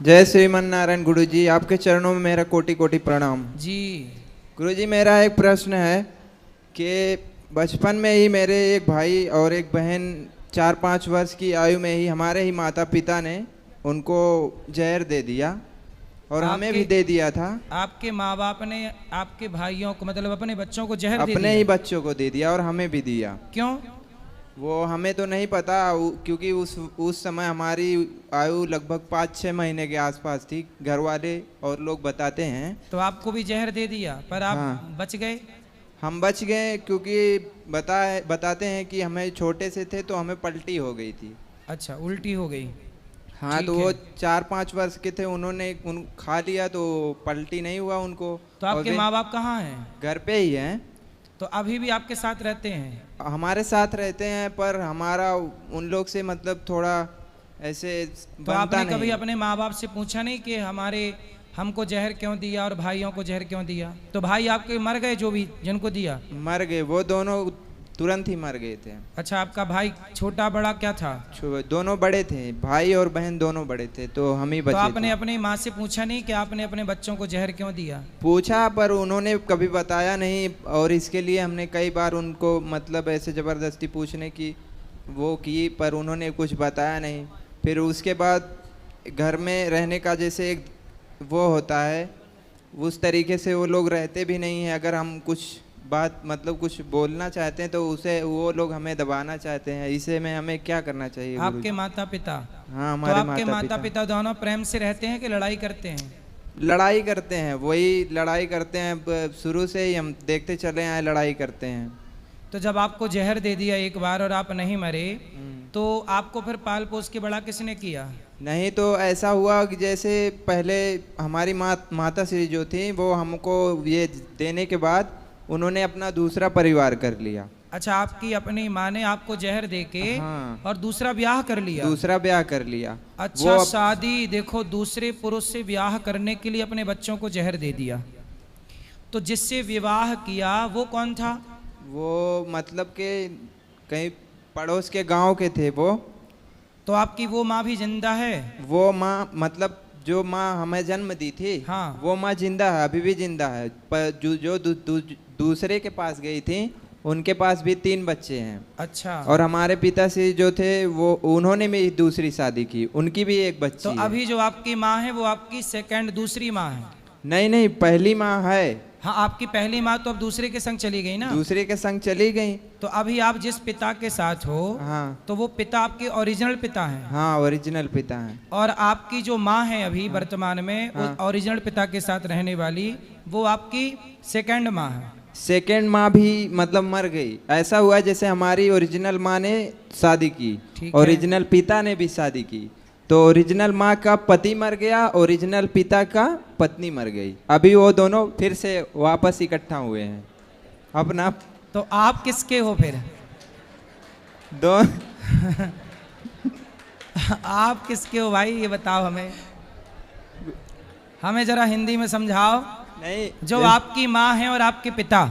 जय श्रीमन नारायण गुरुजी, आपके चरणों में मेरा कोटि कोटि प्रणाम जी। गुरुजी। मेरा एक प्रश्न है कि बचपन में ही मेरे एक भाई और एक बहन 4-5 वर्ष की आयु में ही हमारे ही माता पिता ने उनको जहर दे दिया और हमें भी दे दिया था। आपके माँ बाप ने आपके भाइयों को मतलब अपने बच्चों को जहर दे अपने दिया? ही बच्चों को दे दिया और हमें भी दिया। क्यों? वो हमें तो नहीं पता, क्योंकि उस समय हमारी आयु लगभग 5-6 महीने के आसपास थी। घर वाले और लोग बताते हैं। तो आपको भी जहर दे दिया पर आप हाँ। बच गए? हम बच गए क्योंकि बताते हैं कि हमें छोटे से थे तो हमें पलटी हो गई थी। अच्छा, उल्टी हो गई। हाँ, तो वो 4-5 वर्ष के थे, उन्होंने खा लिया तो पलटी नहीं हुआ उनको। तो आपके माँ बाप कहाँ हैं? घर पे ही हैं। तो अभी भी आपके साथ रहते हैं? हमारे साथ रहते हैं, पर हमारा उन लोग से मतलब थोड़ा ऐसे तो बनता आपने नहीं। कभी अपने माँ बाप से पूछा नहीं कि हमको जहर क्यों दिया और भाइयों को जहर क्यों दिया? तो भाई आपके मर गए जो भी जिनको दिया? मर गए, वो दोनों तुरंत ही मर गए थे। अच्छा, आपका भाई छोटा बड़ा क्या था? दोनों बड़े थे, भाई और बहन दोनों बड़े थे, तो हम ही बचे तो आपने थे। अपनी माँ से पूछा नहीं कि आपने अपने बच्चों को जहर क्यों दिया? पूछा, पर उन्होंने कभी बताया नहीं, और इसके लिए हमने कई बार उनको मतलब ऐसे ज़बरदस्ती पूछने की वो की, पर उन्होंने कुछ बताया नहीं। फिर उसके बाद घर में रहने का जैसे एक वो होता है, उस तरीके से वो लोग रहते भी नहीं हैं। अगर हम कुछ बात मतलब कुछ बोलना चाहते हैं तो उसे वो लोग हमें दबाना चाहते हैं। इसे में हमें क्या करना चाहिए? आपके माता पिता? हाँ, तो हमारे आपके माता पिता दोनों प्रेम से रहते हैं कि लड़ाई करते हैं? लड़ाई करते हैं, वही लड़ाई करते हैं। शुरू से ही हम देखते चले आए, लड़ाई करते हैं। तो जब आपको जहर दे दिया एक बार और आप नहीं मरे, तो आपको फिर पाल पोस के बड़ा किसने किया? नहीं, तो ऐसा हुआ कि जैसे पहले हमारी माता श्री जो थी, वो हमको ये देने के बाद उन्होंने अपना दूसरा परिवार कर लिया। अच्छा, आपकी अपनी माँ ने आपको जहर दे के हाँ। और दूसरा ब्याह कर लिया? दूसरा ब्याह कर लिया। अच्छा, शादी देखो, दूसरे पुरुष से ब्याह करने के लिए अपने बच्चों को जहर दे दिया। तो जिससे विवाह किया वो कौन था? वो मतलब के कहीं पड़ोस के गांव के थे वो। तो आपकी वो माँ भी जिंदा है? वो माँ मतलब जो माँ हमें जन्म दी थी, हाँ। वो माँ जिंदा है, अभी भी जिंदा है। पर जो दूसरे के पास गई थी, उनके पास भी 3 बच्चे हैं। अच्छा। और हमारे पिताश्री जो थे, वो उन्होंने भी दूसरी शादी की, उनकी भी एक बच्ची तो है। अभी जो आपकी माँ है वो आपकी सेकंड दूसरी माँ है? नहीं नहीं, पहली माँ है। हाँ, आपकी पहली माँ तो अब दूसरे के संग चली गई ना? दूसरे के संग चली गई। तो अभी आप जिस पिता के साथ हो, हाँ। तो वो पिता आपके ओरिजिनल पिता हैं? हाँ, ओरिजिनल पिता हैं। और आपकी जो माँ है अभी वर्तमान में, हाँ। उस ओरिजिनल पिता के साथ रहने वाली, वो आपकी सेकंड माँ है? सेकेंड माँ भी मतलब मर गई। ऐसा हुआ जैसे हमारी ओरिजिनल माँ ने शादी की, ओरिजिनल पिता ने भी शादी की, तो ओरिजिनल माँ का पति मर गया, ओरिजिनल पिता का पत्नी मर गई। अभी वो दोनों फिर से वापस इकट्ठा हुए हैं अपना। तो आप किसके हो फिर? दो आप किसके हो भाई, ये बताओ हमें जरा हिंदी में समझाओ। नहीं, जो आपकी माँ है और आपके पिता,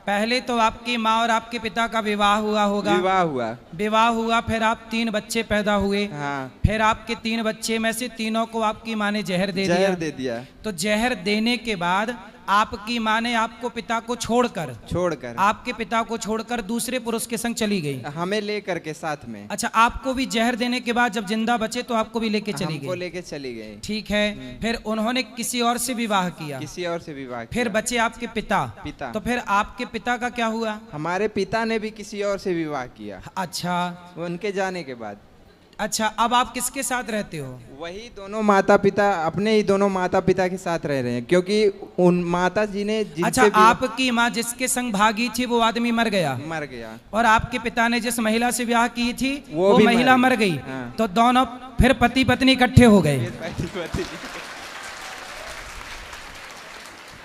पहले तो आपकी माँ और आपके पिता का विवाह हुआ होगा? विवाह हुआ, फिर आप 3 बच्चे पैदा हुए। हाँ। फिर आपके 3 बच्चे में से तीनों को आपकी माँ ने जहर दे दिया। तो जहर देने के बाद आपकी माँ ने आपको पिता को छोड़कर आपके पिता को छोड़कर दूसरे पुरुष के संग चली गई, हमें लेकर के साथ में। अच्छा, आपको भी जहर देने के बाद जब जिंदा बचे तो आपको भी लेके चली गई? लेके चली गई। ठीक है। फिर उन्होंने किसी और से विवाह किया? किसी और से विवाह किया। फिर बचे आपके पिता। तो फिर आपके पिता का क्या हुआ? हमारे पिता ने भी किसी और से विवाह किया। अच्छा, उनके जाने के बाद। अच्छा, अब आप किसके साथ रहते हो? वही दोनों माता पिता, अपने ही दोनों माता पिता के साथ रह रहे हैं, क्योंकि उन माता जी ने अच्छा, आपकी माँ जिसके संग भागी थी वो आदमी मर गया और आपके पिता ने जिस महिला से ब्याह की थी वो महिला मर गई। हाँ। तो दोनों फिर पति पत्नी इकट्ठे हो गए।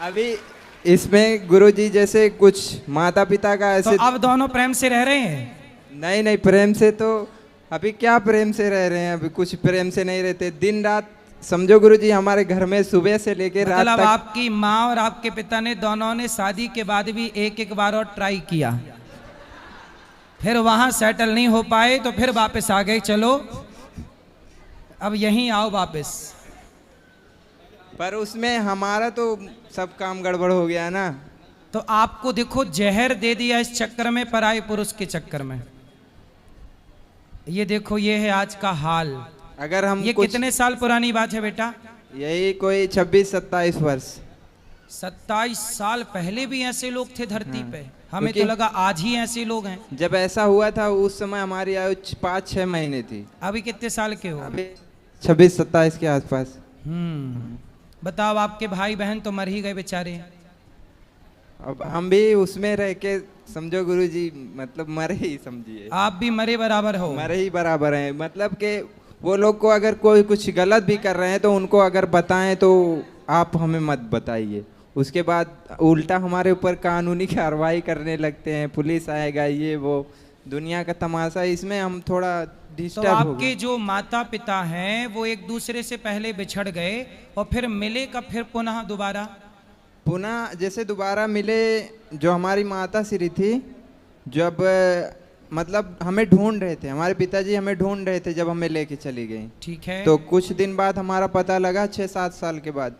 अभी इसमें गुरुजी जैसे कुछ माता पिता का ऐसे, तो अब दोनों प्रेम से रह रहे हैं? नहीं, प्रेम से तो अभी क्या प्रेम से रह रहे हैं, अभी कुछ प्रेम से नहीं रहते। दिन रात समझो गुरुजी, हमारे घर में सुबह से लेकर रात तक। आपकी माँ और आपके पिता ने दोनों ने शादी के बाद भी एक बार और ट्राई किया, फिर वहां सेटल नहीं हो पाए तो फिर वापस आ गए, चलो अब यहीं आओ वापस। पर उसमें हमारा तो सब काम गड़बड़ हो गया ना। तो आपको देखो जहर दे दिया इस चक्कर में, पराये पुरुष के चक्कर में। ये देखो, ये है आज का हाल। अगर हम ये कितने साल पुरानी बात है बेटा? यही कोई 26-27 वर्ष। 27 साल पहले भी ऐसे लोग थे धरती पे? हमें तो लगा आज ही ऐसे लोग हैं। जब ऐसा हुआ था उस समय हमारी आयु 5-6 महीने थी। अभी कितने साल के हो? अभी 26-27 के आसपास। बताओ, आपके भाई बहन तो मर ही गए बेचारे। अब हम भी उसमें रह के समझो गुरुजी, मतलब मरे ही समझिए। आप भी मरे बराबर हो। मरे ही बराबर हैं, मतलब कि वो लोग को अगर कोई कुछ गलत भी कर रहे हैं तो उनको अगर बताएं तो आप हमें मत बताइए, उसके बाद उल्टा हमारे ऊपर कानूनी कार्रवाई करने लगते हैं, पुलिस आएगा, ये वो दुनिया का तमाशा। इसमें हम थोड़ा डिस्टर्ब हो गए। आपके जो माता पिता हैं वो एक दूसरे से पहले बिछड़ गए और फिर मिले कब फिर पुनः दोबारा? पुनः जैसे दोबारा मिले, जो हमारी माता श्री थी, जब मतलब हमें ढूंढ रहे थे, हमारे पिताजी हमें ढूंढ रहे थे जब हमें लेके चली गई। ठीक है। तो कुछ दिन बाद हमारा पता लगा, 6-7 साल के बाद,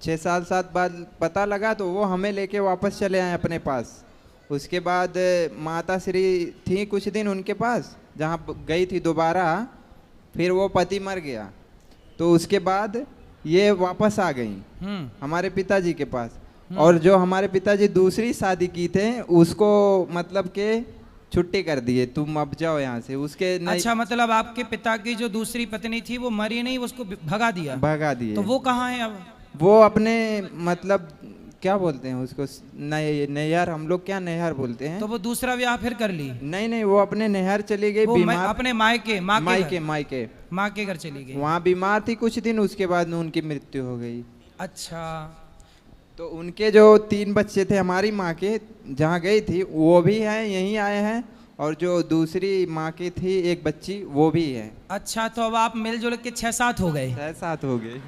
6 साल बाद पता लगा, तो वो हमें लेके वापस चले आए अपने पास। उसके बाद माता श्री थी कुछ दिन उनके पास, जहाँ गई थी दोबारा, फिर वो पति मर गया, तो उसके बाद ये वापस आ गई हमारे पिताजी के पास। और जो हमारे पिताजी दूसरी शादी की थे उसको मतलब के छुट्टी कर दिए, तुम अब जाओ यहाँ से। उसके अच्छा, मतलब आपके पिता की जो दूसरी पत्नी थी वो मरी नहीं, उसको भगा दिया? भगा दिए। तो वो कहाँ है अब? वो अपने मतलब क्या बोलते हैं उसको, नैहर, हम लोग क्या नैहर बोलते हैं। तो वो दूसरा ब्याह फिर कर ली? नहीं, वो अपने नैहर चली गई, बीमार, अपने मायके माँ के घर चली गई। वहाँ बीमार थी कुछ दिन, उसके बाद उनकी मृत्यु हो गई। अच्छा। तो उनके जो 3 बच्चे थे हमारी माँ के, जहाँ गई थी, वो भी हैं, यहीं आए हैं, और जो दूसरी माँ की थी एक बच्ची, वो भी है। अच्छा, तो अब आप मिलजुल के 6-7 हो गए? 6-7 हो गए।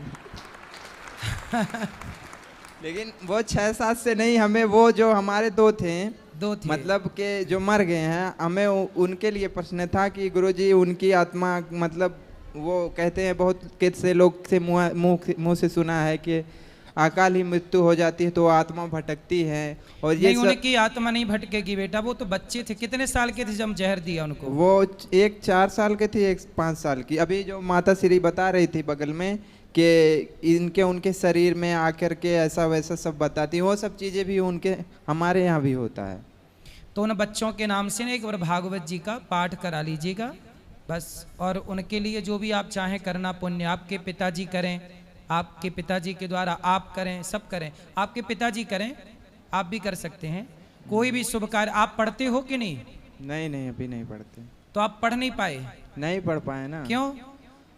लेकिन वो 6-7 से नहीं, हमें वो जो हमारे दो थे मतलब के जो मर गए हैं, हमें उनके लिए प्रश्न था कि गुरुजी उनकी आत्मा, मतलब वो कहते हैं बहुत से लोग से मुंह से सुना है कि अकाल ही मृत्यु हो जाती है तो आत्मा भटकती है, और ये नहीं, उनकी आत्मा नहीं भटकेगी बेटा, वो तो बच्चे थे। कितने साल के थे जब जहर दिया उनको? वो एक 4 साल के थे, एक 5 साल की। अभी जो माता श्री बता रही थी बगल में कि इनके उनके शरीर में आकर के ऐसा वैसा सब बताती, वो सब चीज़ें भी उनके हमारे यहाँ भी होता है। तो उन बच्चों के नाम से ना एक बार भागवत जी का पाठ करा लीजिएगा बस, और उनके लिए जो भी आप चाहें करना पुण्य, आपके पिताजी करें, आपके पिताजी के द्वारा आप करें, सब करें। आपके पिताजी करें, आप भी कर सकते हैं, कोई भी शुभ कार्य। आप पढ़ते हो कि नहीं? नहीं, अभी नहीं पढ़ते। तो आप पढ़ नहीं पाए? नहीं पढ़ पाए ना। क्यों?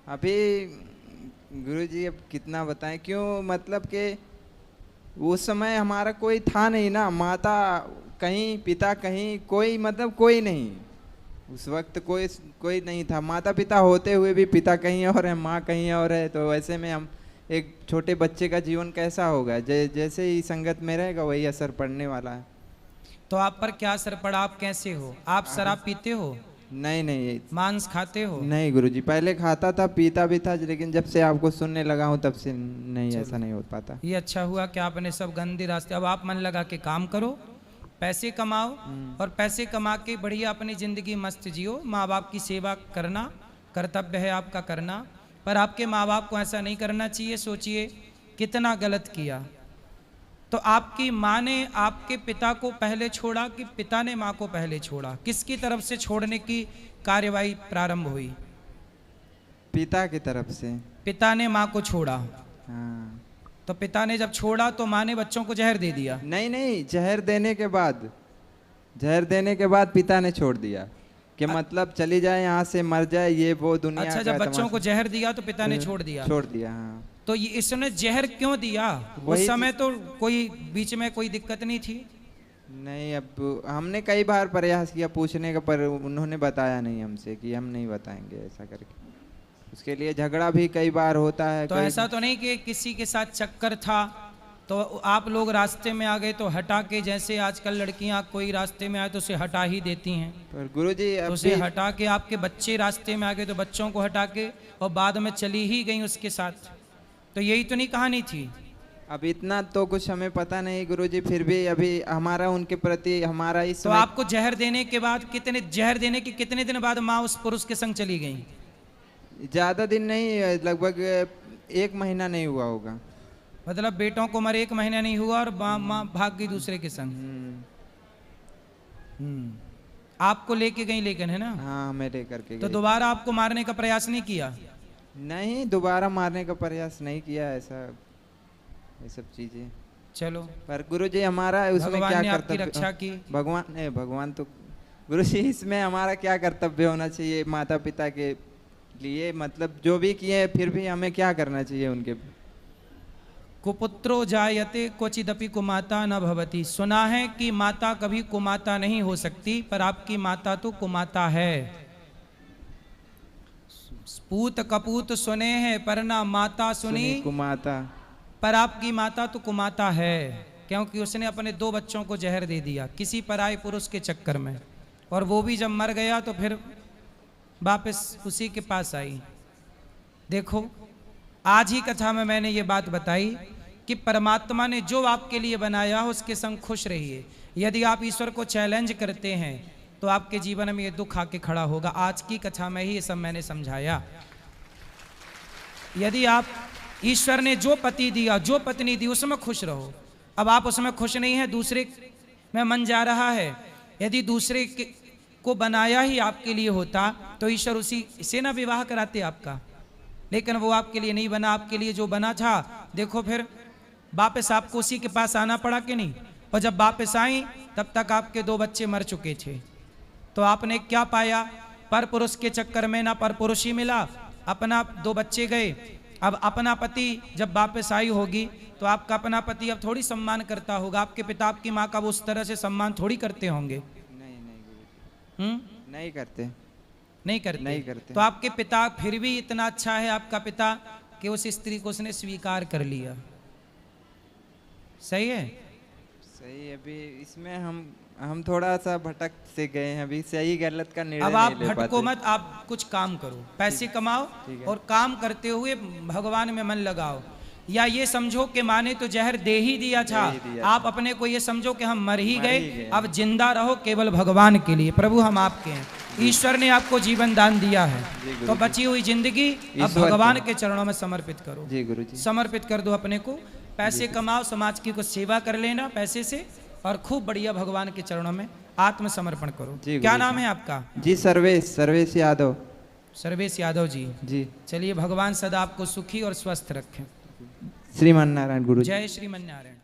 अभी गुरुजी अब कितना बताएं क्यों, मतलब कि उस समय हमारा कोई था नहीं ना, माता कहीं, पिता कहीं, कोई मतलब कोई नहीं, उस वक्त कोई नहीं था। माता पिता होते हुए भी पिता कहीं और है, माँ कहीं और है, तो ऐसे में हम एक छोटे बच्चे का जीवन कैसा होगा, जैसे ही संगत में रहेगा वही असर पड़ने वाला है। तो आप पर क्या असर पड़ा? आप कैसे हो? आप शराब पीते हो? नहीं। मांस खाते हो? नहीं गुरुजी, पहले खाता था, पीता भी था, लेकिन जब से आपको सुनने लगा हूँ तब से नहीं, ऐसा नहीं हो पाता। ये अच्छा हुआ कि आपने सब गंदे रास्ते, अब आप मन लगा के काम करो, पैसे कमाओ, और पैसे कमा के बढ़िया अपनी जिंदगी मस्त जियो। माँ बाप की सेवा करना कर्तव्य है आपका करना, पर आपके माँ बाप को ऐसा नहीं करना चाहिए। सोचिए कितना गलत किया। तो आपकी माँ ने आपके पिता को पहले छोड़ा कि पिता ने माँ को पहले छोड़ा? किसकी तरफ से छोड़ने की कार्यवाही प्रारंभ हुई? पिता की तरफ से। पिता ने माँ को छोड़ा। हाँ। तो पिता ने जब छोड़ा तो माँ ने बच्चों को जहर दे दिया? नहीं, जहर देने के बाद पिता ने छोड़ दिया कि मतलब चली जाए यहाँ से, मर जाए, ये वो दुनिया। अच्छा, जब बच्चों को जहर दिया तो पिता ने छोड़ दिया? हाँ। तो ये इसने जहर क्यों दिया? उस समय तो कोई बीच में कोई दिक्कत नहीं थी? नहीं, अब हमने कई बार प्रयास किया पूछने का, पर उन्होंने बताया नहीं हमसे कि हम नहीं बताएंगे ऐसा करके। उसके लिए झगड़ा भी कई बार होता है। तो ऐसा तो नहीं कि किसी के साथ चक्कर था तो आप लोग रास्ते में आ गए तो हटा के, जैसे आजकल लड़कियां कोई रास्ते में आए तो उसे हटा ही देती हैं, पर गुरुजी तो उसे हटा के, आपके बच्चे रास्ते में आ गए तो बच्चों को हटा के और बाद में चली ही गई उसके साथ। तो यही तो नहीं कहानी थी। अब इतना तो कुछ हमें पता नहीं गुरुजी, फिर भी अभी हमारा उनके प्रति हमारा इस तो आपको जहर देने के बाद जहर देने के कितने दिन बाद माँ उस पुरुष के संग चली गई? ज्यादा दिन नहीं, लगभग 1 महीना नहीं हुआ होगा। मतलब बेटों को मरे 1 महीना नहीं हुआ और माँ भाग गई दूसरे के संग। आपको लेके गई लेकिन, है ना? हाँ, हमें लेकर के तो दोबारा आपको मारने का प्रयास नहीं किया? नहीं, दोबारा मारने का प्रयास नहीं किया, ऐसा ये सब चीजें। चलो, पर गुरुजी हमारा उसमें क्या कर्तव्य, रक्षा की भगवान तो गुरुजी इसमें हमारा क्या कर्तव्य होना चाहिए माता पिता के लिए, मतलब जो भी किए फिर भी हमें क्या करना चाहिए उनके? कुपुत्रो जायते क्वचिदपि कुमाता न भवति। सुना है कि माता कभी कुमाता नहीं हो सकती, पर आपकी माता तो कुमाता है। पूत कपूत सुने हैं पर ना माता सुनी कुमाता, पर आपकी माता तो कुमाता है, क्योंकि उसने अपने 2 बच्चों को जहर दे दिया किसी पराये पुरुष के चक्कर में, और वो भी जब मर गया तो फिर वापस उसी के पास आई। देखो, आज ही कथा में मैंने ये बात बताई कि परमात्मा ने जो आपके लिए बनाया हो उसके संग खुश रहिए। यदि आप ईश्वर को चैलेंज करते हैं तो आपके जीवन में ये दुख आके खड़ा होगा। आज की कथा में ही ये सब मैंने समझाया। यदि आप ईश्वर ने जो पति दिया, जो पत्नी दी, उसमें खुश रहो। अब आप उसमें खुश नहीं है, दूसरे में मन जा रहा है। यदि दूसरे को बनाया ही आपके लिए होता तो ईश्वर उसी से ना विवाह कराते आपका, लेकिन वो आपके लिए नहीं बना। आपके लिए जो बना था, देखो फिर वापस आपको उसी के पास आना पड़ा कि नहीं? और जब वापस आई तब तक आपके 2 बच्चे मर चुके थे। तो आपने क्या पाया? पर पुरुष के चक्कर में ना पर पुरुष ही मिला, अपना 2 बच्चे गए। अब अपना पति जब वापस आई होगी तो आपका अपना पति अब थोड़ी सम्मान करता होगा। आपके पिता आपकी माँ का वो उस तरह से सम्मान थोड़ी करते होंगे। नहीं करते, नहीं करते। तो आपके पिता फिर भी इतना अच्छा है आपका पिता कि उस स्त्री को उसने स्वीकार कर लिया। सही है? सही। अभी इसमें हम थोड़ा सा भटक से गए हैं, अभी सही गलत का निर्णय अब आप भटको मत, आप कुछ काम करो, पैसे कमाओ और काम करते हुए भगवान में मन लगाओ। या ये समझो कि माने तो जहर दे ही दिया था, आप अपने को ये समझो कि हम मर ही गए, अब जिंदा रहो केवल भगवान के लिए। प्रभु हम आपके हैं, ईश्वर ने आपको जीवन दान दिया है, तो बची हुई जिंदगी अब भगवान के चरणों में समर्पित करो। जी गुरुजी, समर्पित कर दो अपने को। पैसे कमाओ, समाज की कुछ सेवा कर लेना पैसे से, और खूब बढ़िया भगवान के चरणों में आत्मसमर्पण करो। क्या नाम है आपका? जी सर्वेश यादव। सर्वेश यादव जी। जी, चलिए, भगवान सदा आपको सुखी और स्वस्थ रखें। श्रीमन नारायण गुरु। जय श्रीमन नारायण।